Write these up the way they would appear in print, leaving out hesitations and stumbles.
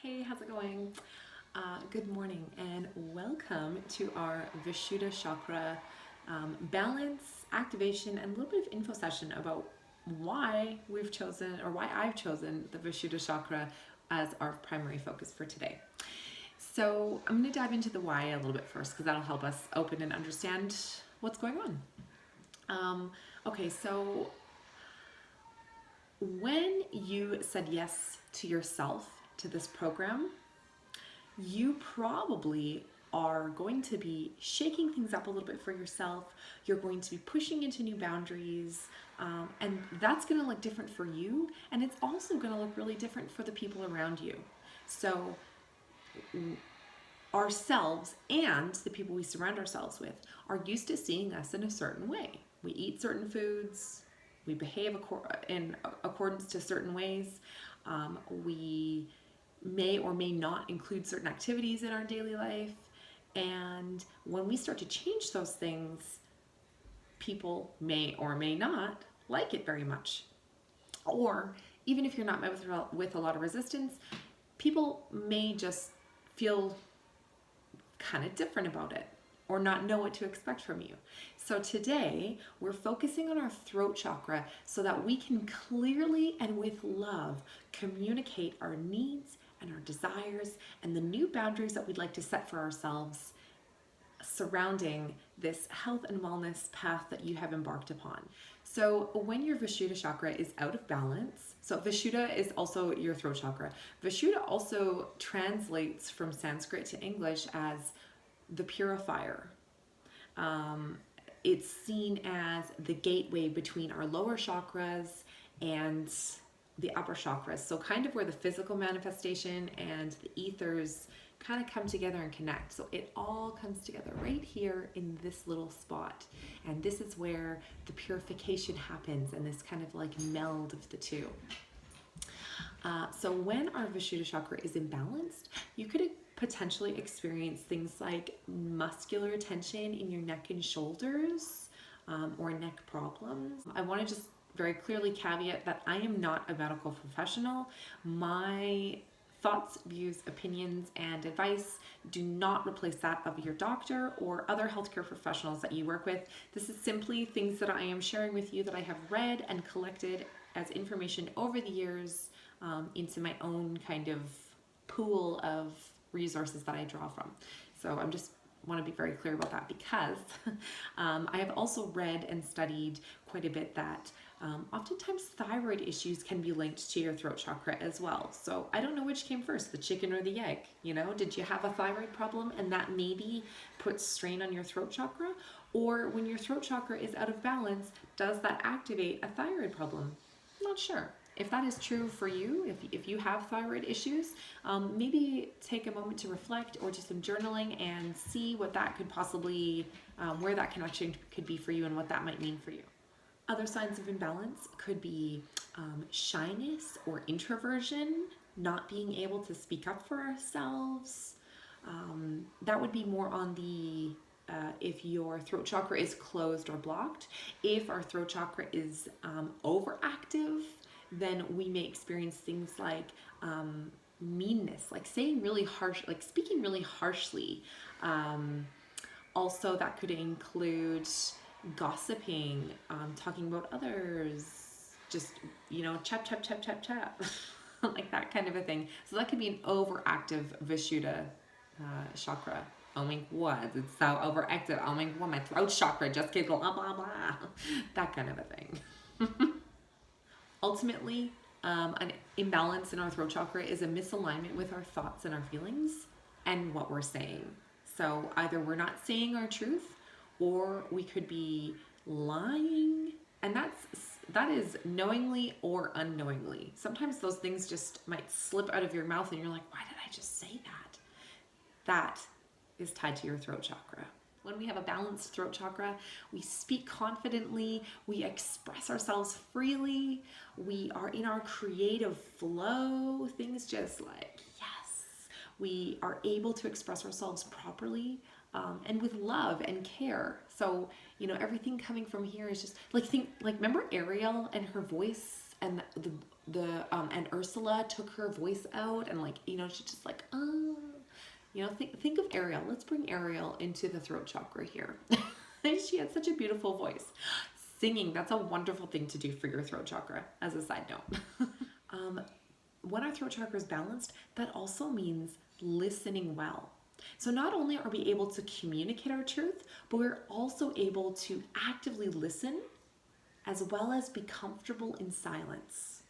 Hey, how's it going? Good morning and welcome to our Visshuda chakra balance, activation, and a little bit of info session about why we've chosen or why I've chosen the Visshuda chakra as our primary focus for today. So I'm going to dive into the why a little bit first because that'll help us open and understand what's going on. Okay, so when you said yes to yourself to this program, you probably are going to be shaking things up a little bit for yourself. You're going to be pushing into new boundaries, and that's going to look different for you, and it's also going to look really different for the people around you. So ourselves and the people we surround ourselves with are used to seeing us in a certain way. We eat certain foods, we behave in accordance to certain ways, we may or may not include certain activities in our daily life. And when we start to change those things, people may or may not like it very much. Or even if you're not met with a lot of resistance, people may just feel kind of different about it or not know what to expect from you. So today we're focusing on our throat chakra so that we can clearly and with love communicate our needs and our desires and the new boundaries that we'd like to set for ourselves surrounding this health and wellness path that you have embarked upon. So when your Visshuda chakra is out of balance, so Visshuda is also your throat chakra. Visshuda also translates from Sanskrit to English as the purifier. It's seen as the gateway between our lower chakras and the upper chakras. So kind of where the physical manifestation and the ethers kind of come together and connect. So it all comes together right here in this little spot. And this is where the purification happens and this kind of like meld of the two. So when our Visshuda chakra is imbalanced, you could potentially experience things like muscular tension in your neck and shoulders, or neck problems. I want to just very clearly caveat that I am not a medical professional. My thoughts, views, opinions, and advice do not replace that of your doctor or other healthcare professionals that you work with. This is simply things that I am sharing with you that I have read and collected as information over the years, into my own kind of pool of resources that I draw from. So I'm just want to be very clear about that because I have also read and studied quite a bit that oftentimes thyroid issues can be linked to your throat chakra as well. So I don't know which came first, the chicken or the egg. You know, did you have a thyroid problem and that maybe puts strain on your throat chakra? Or when your throat chakra is out of balance, does that activate a thyroid problem? I'm not sure. If that is true for you, if you have thyroid issues, maybe take a moment to reflect or do some journaling and see what that could possibly, where that connection could be for you and what that might mean for you. Other signs of imbalance could be shyness or introversion, not being able to speak up for ourselves. That would be more on the if your throat chakra is closed or blocked. If our throat chakra is overactive, then we may experience things like meanness, like saying really harsh, like speaking really harshly. Also, that could include gossiping, talking about others, just, you know, chap, chap, chap, chap, chap, like that kind of a thing. So that could be an overactive Visshuda chakra. Oh my god, it's so overactive. Oh my god, my throat chakra just keeps blah, blah, blah. That kind of a thing. Ultimately, an imbalance in our throat chakra is a misalignment with our thoughts and our feelings and what we're saying. So either we're not saying our truth or we could be lying, and that is knowingly or unknowingly. Sometimes those things just might slip out of your mouth and you're like, why did I just say that? That is tied to your throat chakra. When we have a balanced throat chakra, we speak confidently, we express ourselves freely, we are in our creative flow, things just like, yes, we are able to express ourselves properly, and with love and care. So, you know, everything coming from here is just like, remember Ariel and her voice and and Ursula took her voice out, and like, you know, she's just like, you know, think of Ariel. Let's bring Ariel into the throat chakra here. She had such a beautiful voice. Singing, that's a wonderful thing to do for your throat chakra, as a side note. When our throat chakra is balanced, that also means listening well. So not only are we able to communicate our truth, but we're also able to actively listen as well as be comfortable in silence.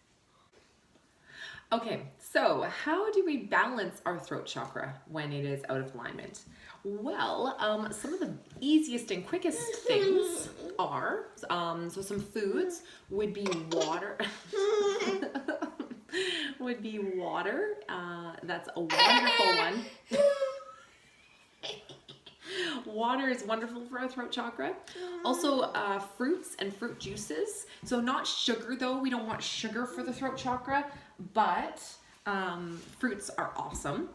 Okay, so how do we balance our throat chakra when it is out of alignment? Well, some of the easiest and quickest things are, so some foods would be water. Would be water. That's a wonderful one. Water is wonderful for our throat chakra. Also, fruits and fruit juices. So not sugar though. We don't want sugar for the throat chakra, but fruits are awesome.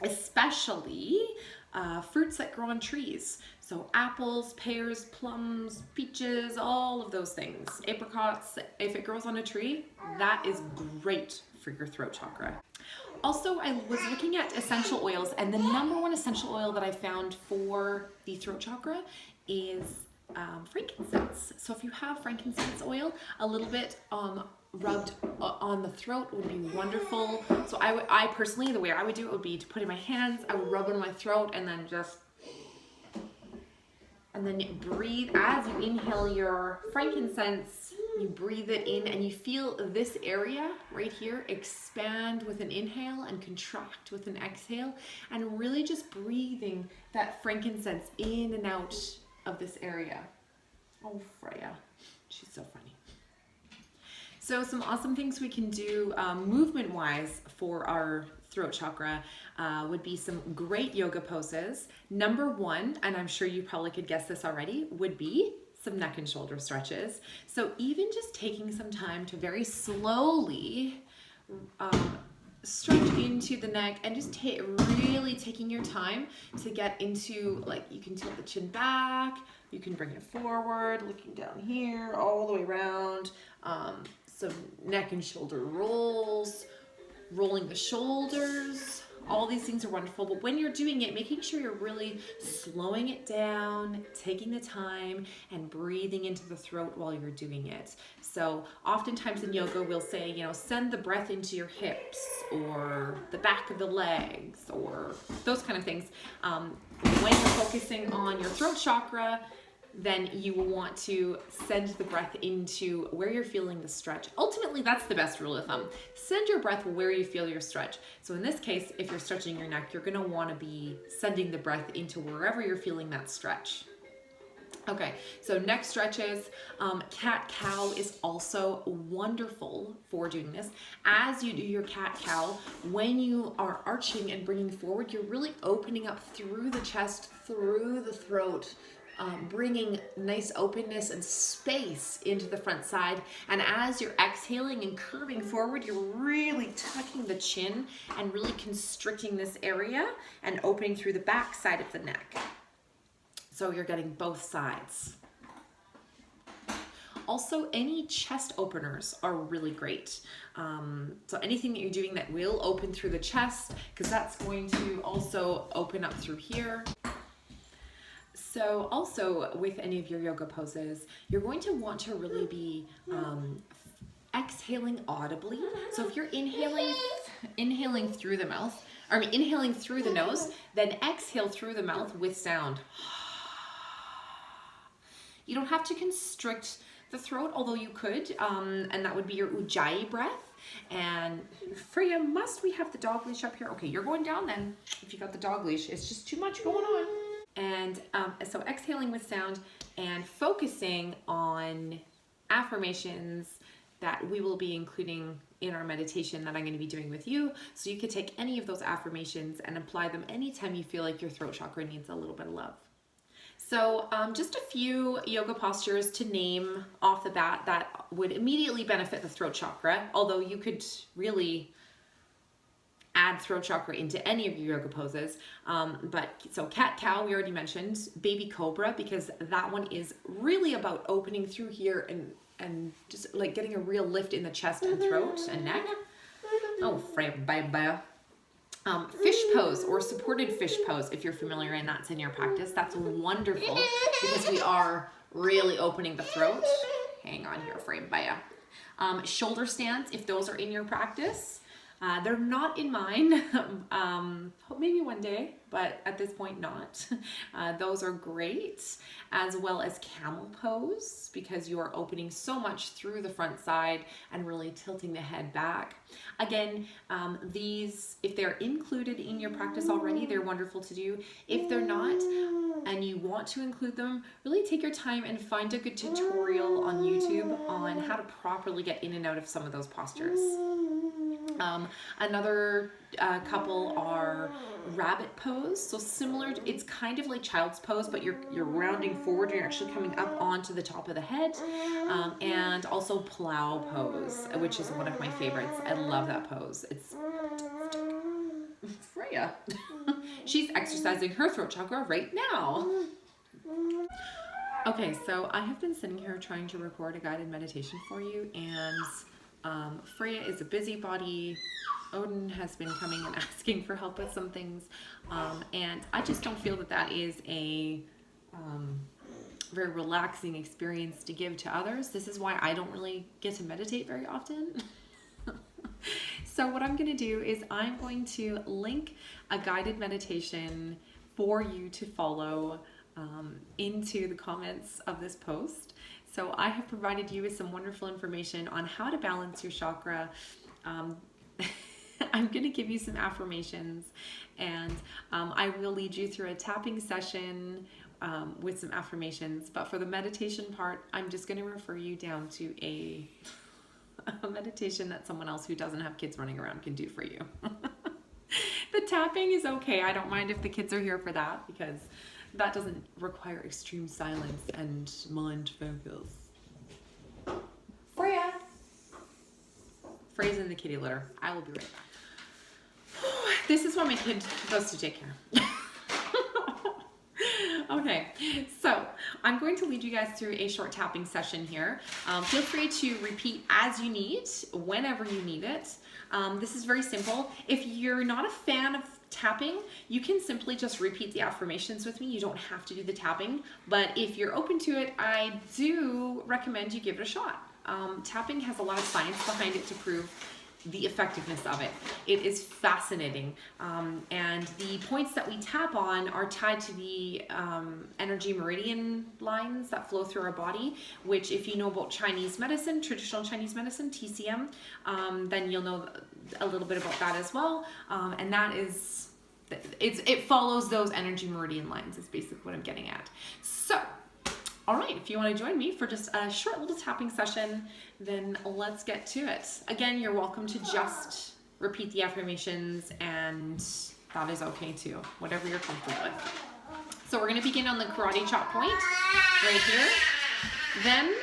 Especially fruits that grow on trees. So apples, pears, plums, peaches, all of those things. Apricots, if it grows on a tree, that is great for your throat chakra. Also, I was looking at essential oils, and the number one essential oil that I found for the throat chakra is frankincense. So if you have frankincense oil, a little bit rubbed on the throat would be wonderful. So I personally, the way I would do it would be to put it in my hands, I would rub it on my throat, and then breathe. As you inhale your frankincense, you breathe it in, and you feel this area right here expand with an inhale and contract with an exhale, and really just breathing that frankincense in and out of this area. Oh, Freya, she's so funny. So some awesome things we can do movement-wise for our throat chakra would be some great yoga poses. Number one, and I'm sure you probably could guess this already, would be some neck and shoulder stretches. So even just taking some time to very slowly stretch into the neck, and just really taking your time to get into, like, you can tilt the chin back, you can bring it forward, looking down here, all the way around. Some neck and shoulder rolls, rolling the shoulders. All these things are wonderful, but when you're doing it, making sure you're really slowing it down, taking the time, and breathing into the throat while you're doing it. So oftentimes in yoga, we'll say, you know, send the breath into your hips or the back of the legs or those kind of things. When you're focusing on your throat chakra, then you will want to send the breath into where you're feeling the stretch. Ultimately, that's the best rule of thumb. Send your breath where you feel your stretch. So in this case, if you're stretching your neck, you're gonna wanna be sending the breath into wherever you're feeling that stretch. Okay, so neck stretches. Cat-cow is also wonderful for doing this. As you do your cat-cow, when you are arching and bringing forward, you're really opening up through the chest, through the throat, bringing nice openness and space into the front side. And as you're exhaling and curving forward, you're really tucking the chin and really constricting this area and opening through the back side of the neck. So you're getting both sides. Also, any chest openers are really great. So anything that you're doing that will open through the chest, because that's going to also open up through here. So also with any of your yoga poses, you're going to want to really be exhaling audibly. So if you're inhaling through the mouth, inhaling through the nose, then exhale through the mouth with sound. You don't have to constrict the throat, although you could, and that would be your Ujjayi breath. And Freya, must we have the dog leash up here? Okay, you're going down then. If you got the dog leash, it's just too much going on. And so exhaling with sound and focusing on affirmations that we will be including in our meditation that I'm going to be doing with you. So you could take any of those affirmations and apply them anytime you feel like your throat chakra needs a little bit of love. So just a few yoga postures to name off the bat that would immediately benefit the throat chakra, although you could really add throat chakra into any of your yoga poses. So cat-cow, we already mentioned. Baby cobra, because that one is really about opening through here and and just like getting a real lift in the chest and throat and neck. Oh, bye. Fish pose or supported fish pose, if you're familiar and that's in your practice, that's wonderful because we are really opening the throat. Hang on here, bye. Shoulder stands, if those are in your practice. They're not in mine. Maybe one day, but at this point not. Those are great, as well as camel pose, because you are opening so much through the front side and really tilting the head back. Again, these, if they're included in your practice already, they're wonderful to do. If they're not, and you want to include them, really take your time and find a good tutorial on YouTube on how to properly get in and out of some of those postures. Another couple are rabbit pose. So similar, it's kind of like child's pose, but you're rounding forward. You're actually coming up onto the top of the head. And also plow pose, which is one of my favorites. I love that pose. It's Freya. She's exercising her throat chakra right now. Okay, so I have been sitting here trying to record a guided meditation for you, and Freya is a busybody. Odin has been coming and asking for help with some things, and I just don't feel that that is a very relaxing experience to give to others. This is why I don't really get to meditate very often. So what I'm going to do is I'm going to link a guided meditation for you to follow into the comments of this post. So I have provided you with some wonderful information on how to balance your chakra. I'm going to give you some affirmations, and I will lead you through a tapping session with some affirmations. But for the meditation part, I'm just going to refer you down to a meditation that someone else who doesn't have kids running around can do for you. The tapping is okay. I don't mind if the kids are here for that, because that doesn't require extreme silence and mind focus. Freya's in the kitty litter. I will be right back. This is what my kid goes to daycare. Okay, so I'm going to lead you guys through a short tapping session here. Feel free to repeat as you need, whenever you need it. This is very simple. If you're not a fan of tapping, you can simply just repeat the affirmations with me. You don't have to do the tapping, but if you're open to it, I do recommend you give it a shot. Tapping has a lot of science behind it to prove the effectiveness of it. It is fascinating, and the points that we tap on are tied to the energy meridian lines that flow through our body, which, if you know about Chinese medicine, traditional Chinese medicine, TCM, then you'll know a little bit about that as well, and that is, it follows those energy meridian lines is basically what I'm getting at. So all right, if you want to join me for just a short little tapping session, then let's get to it. Again, you're welcome to just repeat the affirmations, and that is okay too, whatever you're comfortable with. So we're going to begin on the karate chop point right here. Then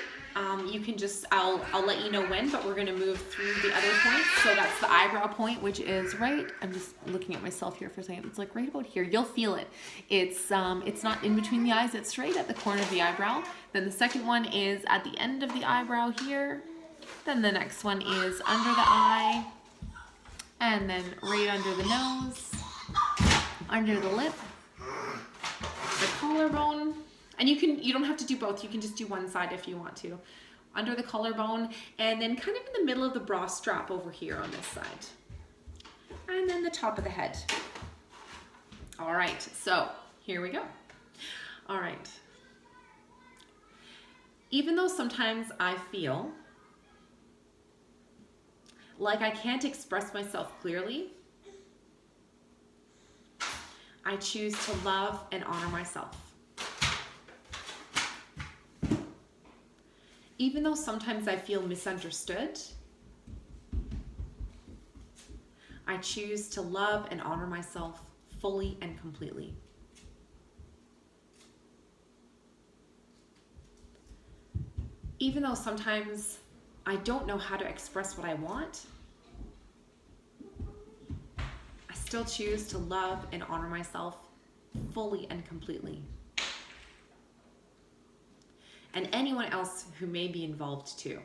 you can just, I'll let you know when, but we're going to move through the other points. So that's the eyebrow point, which is right, I'm just looking at myself here for a second. It's like right about here. You'll feel it. It's not in between the eyes. It's right at the corner of the eyebrow. Then the second one is at the end of the eyebrow here. Then the next one is under the eye. And then right under the nose, under the lip, the collarbone. And you don't have to do both. You can just do one side if you want to. Under the collarbone, and then kind of in the middle of the bra strap over here on this side. And then the top of the head. All right, so here we go. All right. Even though sometimes I feel like I can't express myself clearly, I choose to love and honor myself. Even though sometimes I feel misunderstood, I choose to love and honor myself fully and completely. Even though sometimes I don't know how to express what I want, I still choose to love and honor myself fully and completely. and anyone else who may be involved too.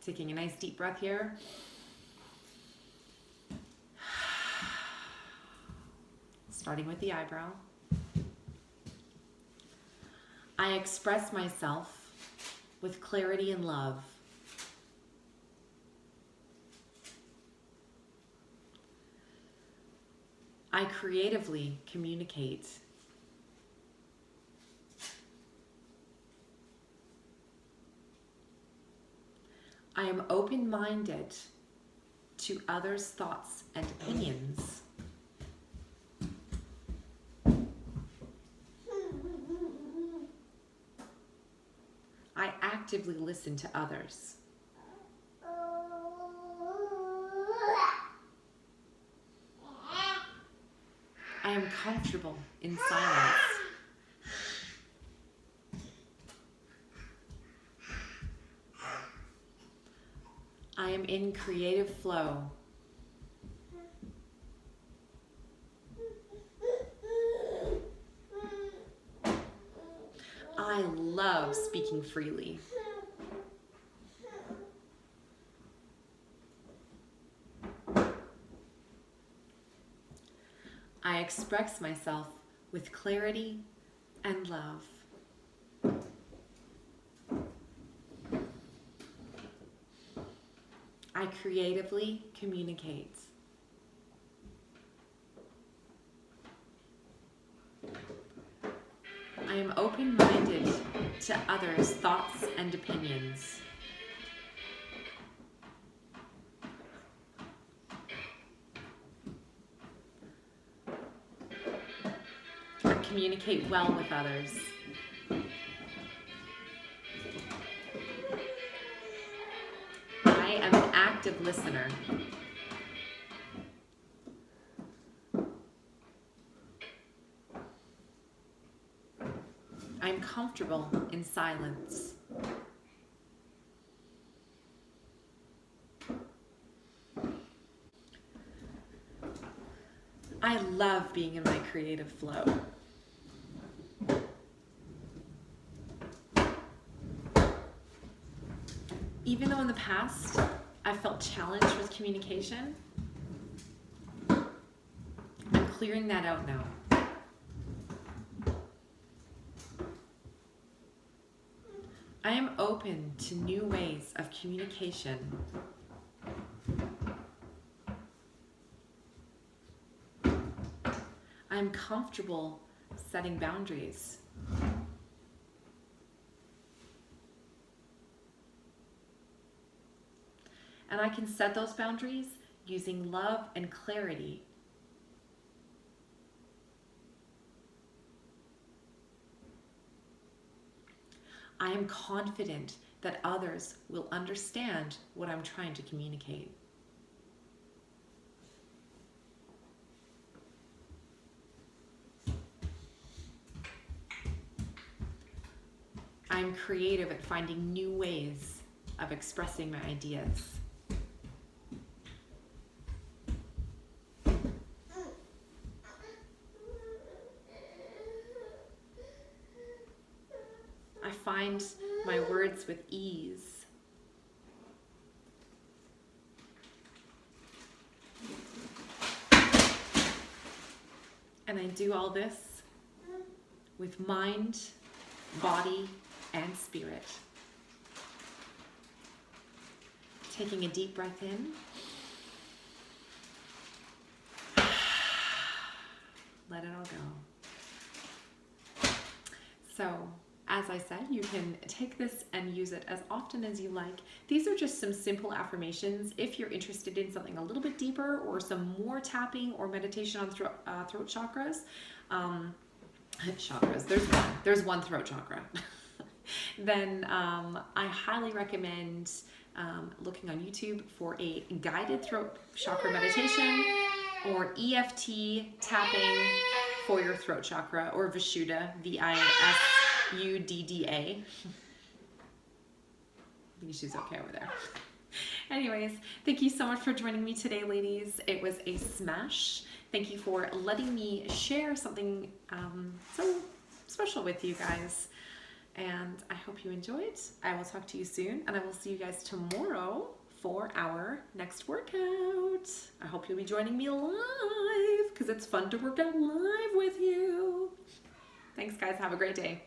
Taking a nice deep breath here. Starting with the eyebrow. I express myself with clarity and love. I creatively communicate. I am open-minded to others' thoughts and opinions. I actively listen to others. I am comfortable in silence. I am in creative flow. I love speaking freely. I express myself with clarity and love. I creatively communicate. I am open-minded to others' thoughts and opinions. I communicate well with others. I am an active listener. I am comfortable in silence. I love being in my creative flow. Even though in the past I felt challenged with communication, I'm clearing that out now. I am open to new ways of communication. I'm comfortable setting boundaries. And I can set those boundaries using love and clarity. I am confident that others will understand what I'm trying to communicate. I'm creative at finding new ways of expressing my ideas. I find my words with ease. And I do all this with mind, body, and spirit. Taking a deep breath in. Let it all go. So, as I said, you can take this and use it as often as you like. These are just some simple affirmations. If you're interested in something a little bit deeper or some more tapping or meditation on throat chakras, there's one throat chakra. Then I highly recommend looking on YouTube for a guided throat chakra meditation or EFT tapping for your throat chakra, or Visshuda, Vissudda. I think she's okay over there. Anyways, thank you so much for joining me today, ladies. It was a smash. Thank you for letting me share something so special with you guys. And I hope you enjoyed. I will talk to you soon, and I will see you guys tomorrow for our next workout. I hope you'll be joining me live because it's fun to work out live with you. Thanks, guys. Have a great day.